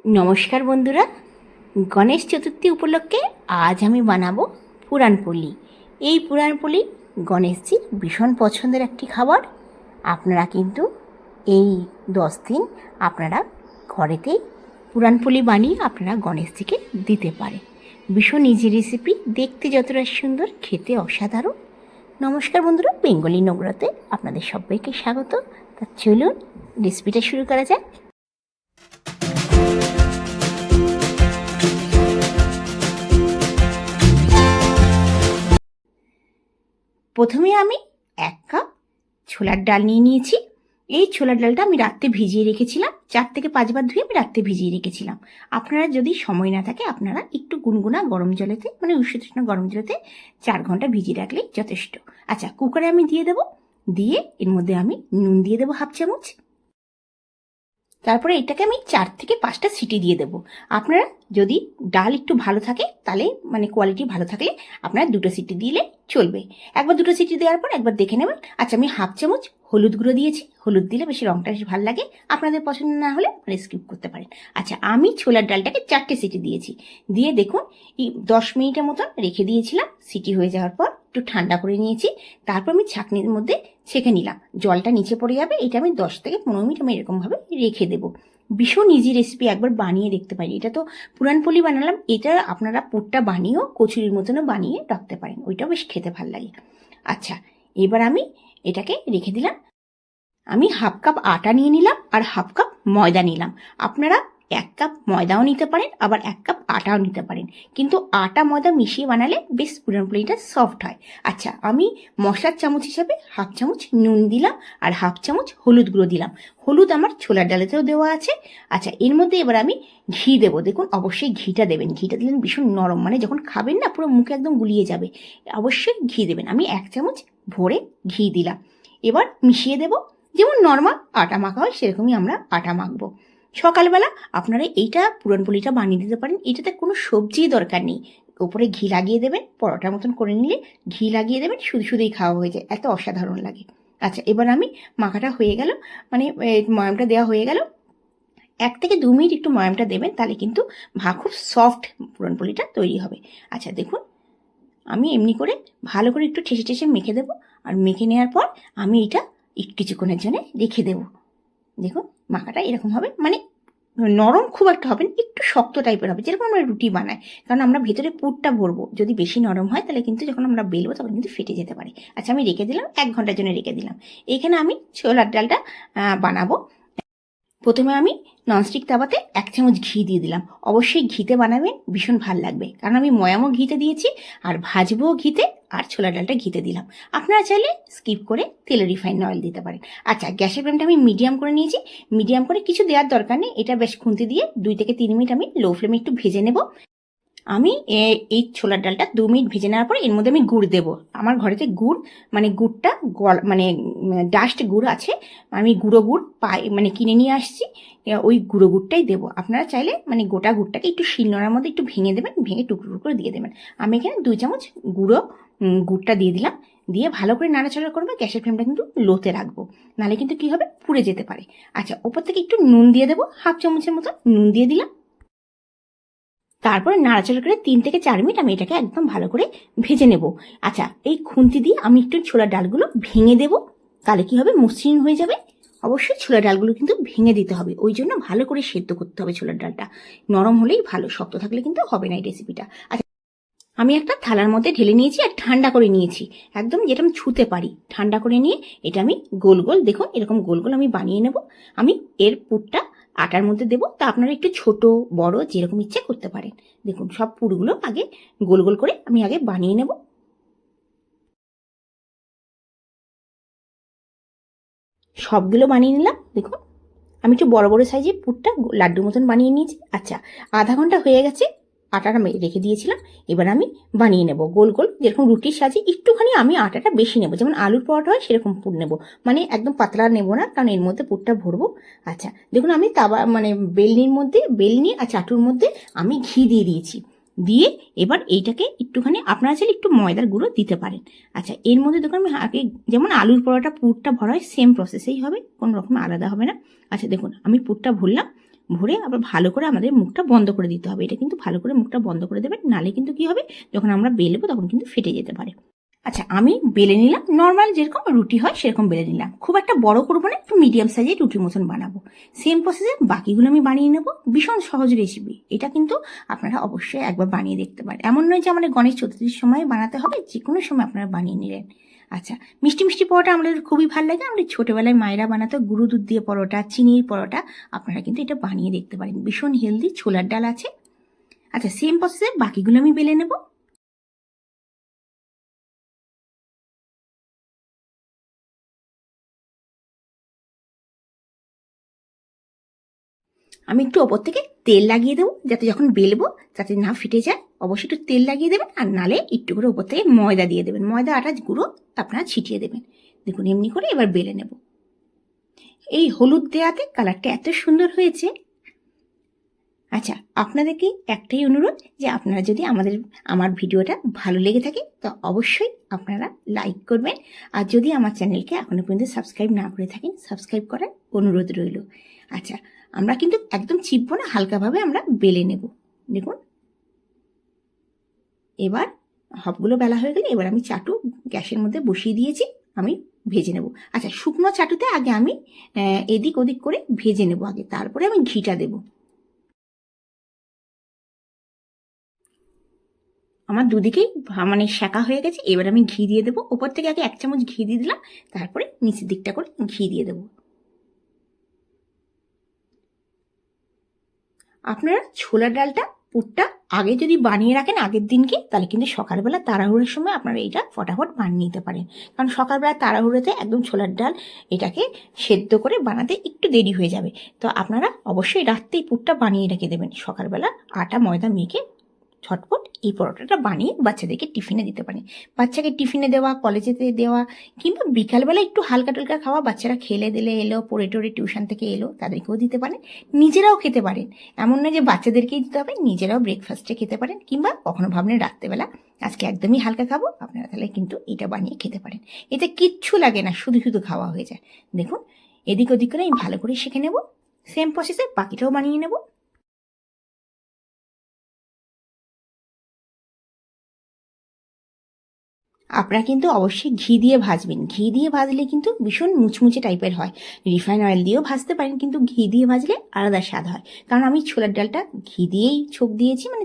নমস্কার বন্ধুরা, গণেশ চতুর্থী উপলক্ষে আজ আমি বানাবো পুরানপোলি। এই পুরানপোলি গণেশজির ভীষণ পছন্দের একটি খাবার। আপনারা কিন্তু এই 10 দিন আপনারা ঘরেতেই পুরানপোলি বানিয়ে আপনারা গণেশজিকে দিতে পারেন। ভীষণ ইজি রেসিপি, দেখতে যতটা সুন্দর, খেতে অসাধারণ। নমস্কার বন্ধুরা, বেঙ্গলি নোংরাতে আপনাদের সবাইকে স্বাগত। তা চলুন রেসিপিটা শুরু করা যাক। প্রথমে আমি 1 কাপ ছোলার ডাল নিয়ে নিয়েছি। এই ছোলার ডালটা আমি রাত্রে ভিজিয়ে রেখেছিলাম, 4 থেকে 5 বার ধুয়ে আমি রাত্রে ভিজিয়ে রেখেছিলাম। আপনারা যদি সময় না থাকে আপনারা একটু গুনগুনা গরম জলেতে, মানে উষ্ণ গরম জলেতে 4 ঘন্টা ভিজিয়ে রাখলেই যথেষ্ট। আচ্ছা, কুকারে আমি দিয়ে দেবো। দিয়ে এর মধ্যে আমি নুন দিয়ে দেবো 1/2 চামচ। তারপরে এটাকে আমি 4 থেকে 5টা সিটি দিয়ে দেবো। আপনারা যদি ডাল একটু ভালো থাকে, তাহলে মানে কোয়ালিটি ভালো থাকলে আপনারা 2টো সিটি দিলে চলবে। একবার 2টো সিটি দেওয়ার পর একবার দেখে নেবেন। আচ্ছা, আমি 1/2 চামচ হলুদ গুঁড়ো দিয়েছি। হলুদ দিলে বেশি রঙটা বেশি ভালো লাগে। আপনাদের পছন্দ না হলে আপনারা স্কিপ করতে পারেন। আচ্ছা, আমি ছোলার ডালটাকে 4টে সিটি দিয়েছি। দিয়ে দেখুন, 10 মিনিটের মতন রেখে দিয়েছিলাম। সিটি হয়ে যাওয়ার পর একটু ঠান্ডা করে নিয়েছি। তারপর আমি ছাঁকনির মধ্যে ছেঁকে নিলাম। জলটা নিচে পড়ে যাবে। এটা আমি 10 থেকে 15 মিনিট আমি এরকমভাবে রেখে দেবো। ভীষণ ইজি রেসিপি, একবার বানিয়ে দেখতে পারি। এটা তো পুরানপোলি বানালাম, এটা আপনারা পুরটা বানিয়েও কচুরির মতনও বানিয়ে রাখতে পারেন, ওইটাও বেশ খেতে ভালো লাগে। আচ্ছা, এবার আমি এটাকে রেখে দিলাম। আমি 1/2 কাপ আটা নিয়ে নিলাম আর 1/2 কাপ ময়দা নিলাম। আপনারা 1 কাপ ময়দাও নিতে পারেন, আবার 1 কাপ আটাও নিতে পারেন, কিন্তু আটা ময়দা মিশিয়ে বানালে বেশ পুরানপোলিটা সফট হয়। আচ্ছা, আমি মশলার চামচ হিসাবে 1/2 চামচ নুন দিলাম আর 1/2 চামচ হলুদ গুঁড়ো দিলাম। হলুদ আমার ছোলার ডালেতেও দেওয়া আছে। আচ্ছা, এর মধ্যে এবার আমি ঘি দেবো। দেখুন, অবশ্যই ঘিটা দেবেন। ঘিটা দিলেন ভীষণ নরম, মানে যখন খাবেন না পুরো মুখে একদম গুলিয়ে যাবে। অবশ্যই ঘি দেবেন। আমি 1 চামচ ভরে ঘি দিলাম। এবার মিশিয়ে দেবো। যেমন নর্মাল আটা মাখা হয় সেরকমই আমরা আটা মাখবো। সকালবেলা আপনারা এইটা পুরনপোলিটা বানিয়ে দিতে পারেন। এটাতে কোনো সবজিই দরকার নেই। ওপরে ঘি লাগিয়ে দেবেন, পরোটার মতন করে নিলে ঘি লাগিয়ে দেবেন, শুধু শুধুই খাওয়া হয়ে যায়, এত অসাধারণ লাগে। আচ্ছা, এবার আমি মাখাটা হয়ে গেল, মানে ময়ামটা দেওয়া হয়ে গেল। 1 থেকে 2 মিনিট একটু ময়ামটা দেবেন, তাহলে কিন্তু খুব সফট পুরনপোলিটা তৈরি হবে। আচ্ছা দেখুন, আমি এমনি করে ভালো করে একটু ঠেসে ঠেসে মেখে দেবো। আর মেখে নেওয়ার পর আমি এটা কিছুক্ষণের জন্য রেখে দেবো। দেখুন, মাখাটা এরকম হবে, মানে নরম খুব একটা হবে না, একটু শক্ত টাইপের হবে, যেরকম আমরা রুটি বানাই। কারণ আমরা ভেতরে পুরটা ভরবো। যদি বেশি নরম হয় তাহলে কিন্তু যখন আমরা বেলবো তখন কিন্তু ফেটে যেতে পারে। আচ্ছা, আমি রেখে দিলাম, 1 ঘন্টার জন্য রেখে দিলাম। এইখানে আমি ছোলার ডালটা বানাবো। প্রথমে আমি ননস্টিক তাওয়াতে 1 চামচ ঘি দিয়ে দিলাম। অবশ্যই ঘিতে বানাবেন, ভীষণ ভালো লাগবে, কারণ আমি ময়ামও ঘিতে দিয়েছি আর ভাজবো ঘিতে, আর ছোলা ডালটা ঘিতে দিলাম। আপনারা চাইলে স্কিপ করে তেলে রিফাইন্ড অয়েল দিতে পারেন। আচ্ছা, গ্যাসের ফ্লেমটা আমি মিডিয়াম করে নিয়েছি। মিডিয়াম করে কিছু দেওয়ার দরকার নেই, এটা বেশ খুন্তি দিয়ে 2 থেকে 3 মিনিট আমি লো ফ্লেমে একটু ভেজে নেব। আমি এই ছোলার ডালটা 2 মিনিট ভেজে নেওয়ার পর এর মধ্যে আমি গুড় দেবো। আমার ঘরেতে গুড়, মানে গুড়টা মানে ডাস্ট গুড় আছে, আমি গুঁড়ো গুড় মানে কিনে নিয়ে আসছি, ওই গুঁড়ো গুড়টাই দেবো। আপনারা চাইলে মানে গোটা গুড়টাকে একটু শিলনোড়ার মধ্যে একটু ভেঙে দেবেন, ভেঙে টুকরো টুকরো দিয়ে দেবেন। আমি এখানে 2 চামচ গুড়টা দিয়ে দিলাম। দিয়ে ভালো করে নাড়াচাড়া করবো। গ্যাসের ফ্লেমটা কিন্তু লোতে রাখবো, নাহলে কিন্তু কি হবে, পুড়ে যেতে পারে। আচ্ছা, ওপর থেকে একটু নুন দিয়ে দেবো, 1/2 চামচের মতো নুন দিয়ে দিলাম। তারপরে নাড়াচাড়া করে 3 থেকে 4 মিনিট আমি এটাকে একদম ভালো করে ভেজে নেব। আচ্ছা, এই খুন্তি দিয়ে আমি একটু ছোলার ডালগুলো ভেঙে দেব, তাহলে কি হবে, মসৃণ হয়ে যাবে। অবশ্যই ছোলার ডালগুলো কিন্তু ভেঙে দিতে হবে, ওই জন্য ভালো করে সেদ্ধ করতে হবে ছোলার ডালটা। নরম হলেই ভালো, শক্ত থাকলে কিন্তু হবে না এই রেসিপিটা। আচ্ছা, আমি একটা থালার মধ্যে ঢেলে নিয়েছি আর ঠান্ডা করে নিয়েছি, একদম যেটা আমি ছুঁতে পারি। ঠান্ডা করে নিয়ে এটা আমি গোল গোল, দেখুন এরকম গোল গোল আমি বানিয়ে নেব। আমি এর পুরটা আটার মধ্যে দেবো, তা আপনারা একটু ছোট বড় যেরকম ইচ্ছে করতে পারেন। দেখুন, সব পুরগুলো আগে গোল গোল করে আমি আগে বানিয়ে নেব। সবগুলো বানিয়ে নিলাম। দেখুন, আমি একটু বড় বড় সাইজের পুরটা লাড্ডুর মতন বানিয়ে নিয়েছি। আচ্ছা, আধা ঘন্টা হয়ে গেছে, আটাটা রেখে দিয়েছিলাম। এবার আমি বানিয়ে নেব গোল গোল, যেরকম রুটির সাজে। একটুখানি আমি আটাটা বেশি নেব, যেমন আলুর পরোটা হয় সেরকম পুর নেব, মানে একদম পাতলা নেব না, কারণ এর মধ্যে পুরটা ভরবো। আচ্ছা দেখুন, আমি তাওয়া মানে বেলনি আর চাটুর মধ্যে আমি ঘি দিয়ে দিয়েছি। দিয়ে এবার এইটাকে একটুখানি, আপনারা চাইলে একটু ময়দার গুঁড়ো দিতে পারেন। আচ্ছা, এর মধ্যে দেখুন আমি আগে যেমন আলুর পরোটা পুরটা ভরা হয় সেম প্রসেসেই হবে, কোনো রকম আলাদা হবে না। আচ্ছা দেখুন, আমি পুরটা ভরলাম। ভরে আবার ভালো করে আমাদের মুখটা বন্ধ করে দিতে হবে। এটা কিন্তু ভালো করে মুখটা বন্ধ করে দেবেন, নালে কিন্তু কি হবে, যখন আমরা বেলবো তখন কিন্তু ফেটে যেতে পারে। আচ্ছা, আমি বেলে নিলাম, নর্মাল যেরকম রুটি হয় সেরকম বেলে নিলাম। খুব একটা বড় করবো না, একটু মিডিয়াম সাইজের রুটির মতন বানাবো। সেম প্রসেসে বাকিগুলো আমি বানিয়ে নেবো। ভীষণ সহজ রেসিপি এটা, কিন্তু আপনারা অবশ্যই একবার বানিয়ে দেখতে পারেন। এমন নয় যে আমাদের গণেশ চতুর্থীর সময় বানাতে হবে, যে কোনো সময় আপনারা বানিয়ে নিলেন। আচ্ছা, মিষ্টি মিষ্টি পরোটা আমাদের খুবই ভালো লাগে। আমাদের ছোটোবেলায় মায়েরা বানাতো গুঁড়ো দুধ দিয়ে পরোটা, চিনির পরোটা। আপনারা কিন্তু এটা বানিয়ে দেখতে পারেন, ভীষণ হেলদি, ছোলার ডাল আছে। আচ্ছা, সেম প্রসেসে বাকিগুলো আমি বেলে নেবো। আমি একটু ওপর থেকে তেল লাগিয়ে দেবো, যাতে যখন বেলবো যাতে না ফেটে যায়। অবশ্যই একটু তেল লাগিয়ে দেবেন, আর নালে একটু করে ওপর থেকে ময়দা দিয়ে দেবেন। ময়দা আটা গুঁড়ো আপনারা ছিটিয়ে দেবেন। দেখুন এমনি করে এবার বেলে নেব। এই হলুদ দেওয়াতে কালারটা এত সুন্দর হয়েছে। আচ্ছা, আপনাদেরকে একটাই অনুরোধ, যে আপনারা যদি আমার ভিডিওটা ভালো লেগে থাকে তো অবশ্যই আপনারা লাইক করবেন। আর যদি আমার চ্যানেলকে এখনো পর্যন্ত সাবস্ক্রাইব না করে থাকেন, সাবস্ক্রাইব করার অনুরোধ রইল। আচ্ছা, আমরা কিন্তু একদম চিপবো না, হালকাভাবে আমরা বেলে নেব। দেখুন এবার সবগুলো বেলা হয়ে গেলে এবার আমি চাটু গ্যাসের মধ্যে বসিয়ে দিয়েছি, আমি ভেজে নেব। আচ্ছা, শুকনো চাটুতে আগে আমি এদিক ওদিক করে ভেজে নেব আগে, তারপরে আমি ঘিটা দেব। আমার দুদিকেই মানে সেঁকা হয়ে গেছে। এবার আমি ঘি দিয়ে দেবো। ওপর থেকে আগে 1 চামচ ঘি দিয়ে দিলাম, তারপরে নিচের দিকটা করে ঘি দিয়ে দেবো। আপনারা ছোলার ডালটা পুরটা আগে যদি বানিয়ে রাখেন আগের দিনকে, তাহলে কিন্তু সকালবেলা তাড়াহুড়োর সময় আপনারা এটা ফটাফট বানিয়ে নিতে পারেন। কারণ সকালবেলা তাড়াহুড়োতে একদম ছোলার ডাল এটাকে সেদ্ধ করে বানাতে একটু দেরি হয়ে যাবে। তো আপনারা অবশ্যই রাত্রেই পুরটা বানিয়ে রেখে দেবেন। সকালবেলা আটা ময়দা মেখে ঝটপট এই পরোটাটা বানিয়ে বাচ্চাদেরকে টিফিনে দিতে পারেন। বাচ্চাকে টিফিনে দেওয়া, কলেজেতে দেওয়া, কিংবা বিকালবেলা একটু হালকা টালকা খাওয়া, বাচ্চারা খেলে দিলে এলো, পড়ে টোরে টিউশন থেকে এলো, তাদেরকেও দিতে পারেন। নিজেরাও খেতে পারেন, এমন না যে বাচ্চাদেরকেই দিতে হবে, নিজেরাও ব্রেকফাস্টে খেতে পারেন। কিংবা কখনো ভাবলেন রাত্রেবেলা আজকে একদমই হালকা খাবো, আপনারা তাহলে কিন্তু এটা বানিয়ে খেতে পারেন। এতে কিচ্ছু লাগে না, শুধু শুধু খাওয়া হয়ে যায়। দেখুন এদিক ওদিক করে আমি ভালো করে শিখে নেব। সেম প্রসেসে বাকিটাও বানিয়ে নেব। আপনারা কিন্তু অবশ্যই ঘি দিয়ে ভাজবেন। ঘি দিয়ে ভাজলে কিন্তু ভীষণ মুচমুচে টাইপের হয়। রিফাইন অয়েল দিয়েও ভাজতে পারেন, কিন্তু ঘি দিয়ে ভাজলে আলাদা স্বাদ হয়। কারণ আমি ছোলার ডালটা ঘি দিয়েই ছোক দিয়েছি, মানে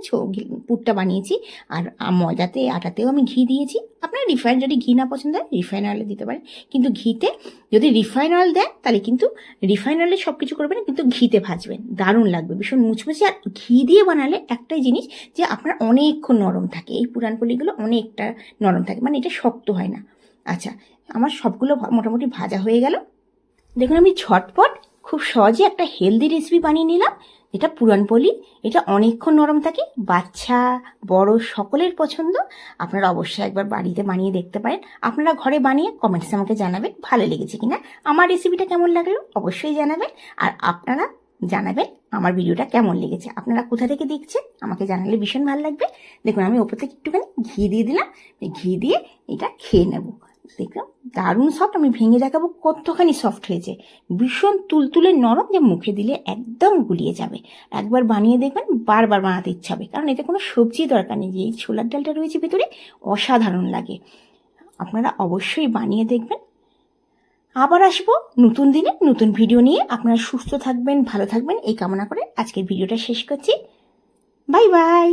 পুরটা বানিয়েছি। আর ময়দাতে আটাতেও আমি ঘি দিয়েছি। আপনার রিফাইন যদি ঘি না পছন্দ হয় রিফাইন অয়েলে দিতে পারেন, কিন্তু ঘিতে যদি রিফাইন অয়েল দেন তাহলে কিন্তু রিফাইন অয়েলে সব কিছু করবেন, কিন্তু ঘিতে ভাজবেন, দারুণ লাগবে, ভীষণ মুচমুচে। আর ঘি দিয়ে বানালে একটাই জিনিস, যে আপনার অনেকক্ষণ নরম থাকে, এই পুরানপোলিগুলো অনেকটা নরম থাকে, মানে এটা শক্ত হয় না। আচ্ছা, আমার সবগুলো মোটামুটি ভাজা হয়ে গেল। দেখুন আমি ঝটপট খুব সহজে একটা হেলদি রেসিপি বানিয়ে নিলাম। এটা পুরানপোলি, এটা অনেকক্ষণ নরম থাকে, বাচ্চা বড় সকলের পছন্দ। আপনারা অবশ্যই একবার বাড়িতে বানিয়ে দেখতে পারেন। আপনারা ঘরে বানিয়ে কমেন্টসে আমাকে জানাবেন ভালো লেগেছে কিনা, আমার রেসিপিটা কেমন লাগলো অবশ্যই জানাবেন। আর আপনারা জানাবেন আমার ভিডিওটা কেমন লেগেছে, আপনারা কোথা থেকে দেখছেন আমাকে জানালে ভীষণ ভালো লাগবে। দেখুন আমি ওপর থেকে একটুখানি ঘি দিয়ে দিলাম, ঘি দিয়ে এটা খেয়ে নেব। দেখলাম দারুণ সফট, আমি ভেঙে দেখাবো কতখানি সফট হয়েছে, ভীষণ তুলতুলে নরম, যে মুখে দিলে একদম গুলিয়ে যাবে। একবার বানিয়ে দেখবেন, বারবার বানাতে ইচ্ছা হবে, কারণ এতে কোনো সবজি দরকার নেই, যে এই ছোলার ডালটা রয়েছে ভেতরে, অসাধারণ লাগে। আপনারা অবশ্যই বানিয়ে দেখবেন। আবার আসবো নতুন দিনে নতুন ভিডিও নিয়ে। আপনারা সুস্থ থাকবেন, ভালো থাকবেন এই কামনা করে আজকের ভিডিওটা শেষ করছি। Bye bye.